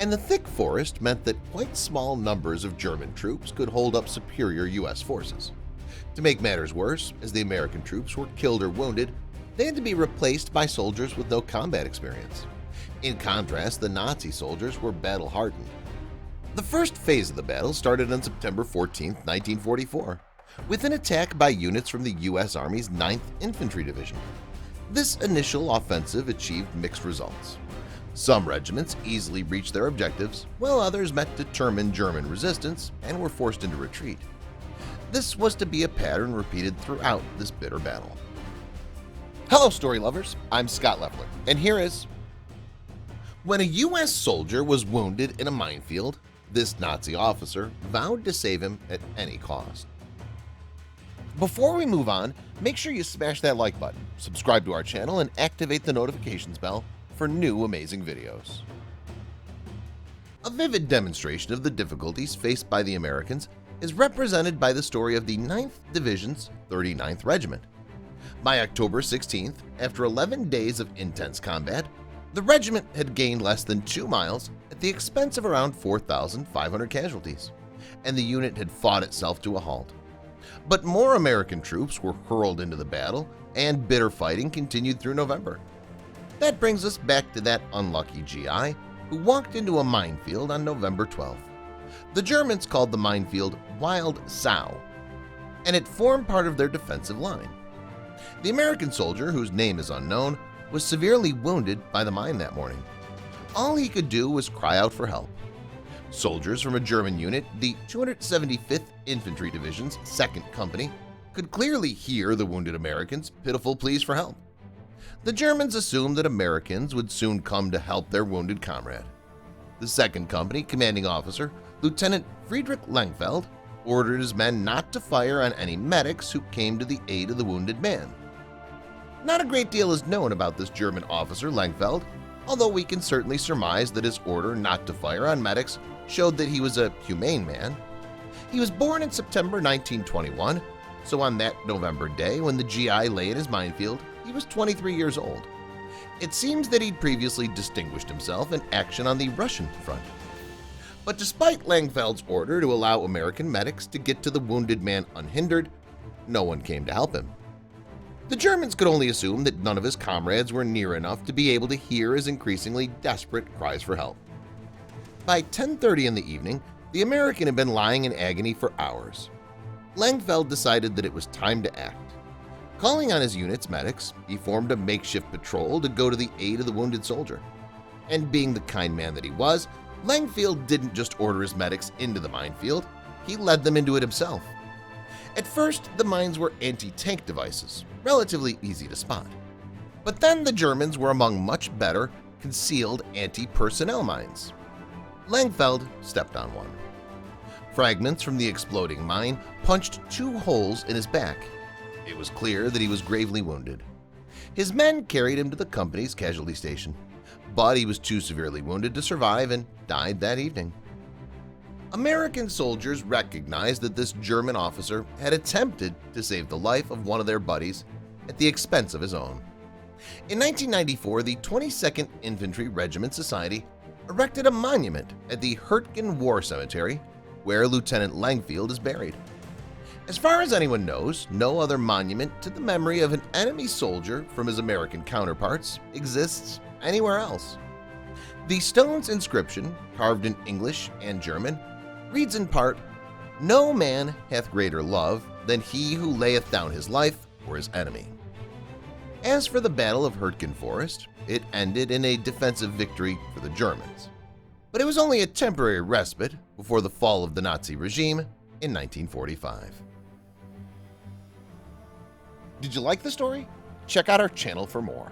And the thick forest meant that quite small numbers of German troops could hold up superior US forces. To make matters worse, as the American troops were killed or wounded, they had to be replaced by soldiers with no combat experience. In contrast, the Nazi soldiers were battle-hardened. The first phase of the battle started on September 14, 1944, with an attack by units from the U.S. Army's 9th Infantry Division. This initial offensive achieved mixed results. Some regiments easily reached their objectives, while others met determined German resistance and were forced into retreat. This was to be a pattern repeated throughout this bitter battle. Hello, story lovers. I'm Scott Leffler, and here is... When a U.S. soldier was wounded in a minefield, this Nazi officer vowed to save him at any cost. Before we move on, make sure you smash that like button, subscribe to our channel, and activate the notifications bell for new amazing videos. A vivid demonstration of the difficulties faced by the Americans is represented by the story of the 9th Division's 39th Regiment. By October 16th, after 11 days of intense combat, the regiment had gained less than 2 miles at the expense of around 4,500 casualties, and the unit had fought itself to a halt. But more American troops were hurled into the battle, and bitter fighting continued through November. That brings us back to that unlucky GI who walked into a minefield on November 12th. The Germans called the minefield whyandhoww, and it formed part of their defensive line. The American soldier, whose name is unknown, was severely wounded by the mine that morning. All he could do was cry out for help. Soldiers from a German unit, the 275th Infantry Division's 2nd Company, could clearly hear the wounded Americans' pitiful pleas for help. The Germans assumed that Americans would soon come to help their wounded comrade. The 2nd Company commanding officer, Lieutenant Friedrich Lengfeld, ordered his men not to fire on any medics who came to the aid of the wounded man. Not a great deal is known about this German officer Lengfeld, although we can certainly surmise that his order not to fire on medics showed that he was a humane man. He was born in September 1921, so on that November day when the GI lay in his minefield, he was 23 years old. It seems that he'd previously distinguished himself in action on the Russian front. But despite Lengfeld's order to allow American medics to get to the wounded man unhindered, no one came to help him. The Germans could only assume that none of his comrades were near enough to be able to hear his increasingly desperate cries for help. By 10:30 in the evening, the American had been lying in agony for hours. Lengfeld decided that it was time to act. Calling on his unit's medics, he formed a makeshift patrol to go to the aid of the wounded soldier. And being the kind man that he was, Lengfeld didn't just order his medics into the minefield, he led them into it himself. At first, the mines were anti-tank devices, relatively easy to spot. But then the Germans were among much better concealed anti-personnel mines. Lengfeld stepped on one. Fragments from the exploding mine punched 2 holes in his back. It was clear that he was gravely wounded. His men carried him to the company's casualty station, but he was too severely wounded to survive and died that evening. American soldiers recognized that this German officer had attempted to save the life of one of their buddies at the expense of his own. In 1994, the 22nd Infantry Regiment Society erected a monument at the Hurtgen War Cemetery, where Lieutenant Lengfeld is buried. As far as anyone knows, no other monument to the memory of an enemy soldier from his American counterparts exists anywhere else. The stone's inscription, carved in English and German, reads in part, "No man hath greater love than he who layeth down his life for his enemy." As for the Battle of Hurtgen Forest, it ended in a defensive victory for the Germans. But it was only a temporary respite before the fall of the Nazi regime in 1945. Did you like the story? Check out our channel for more.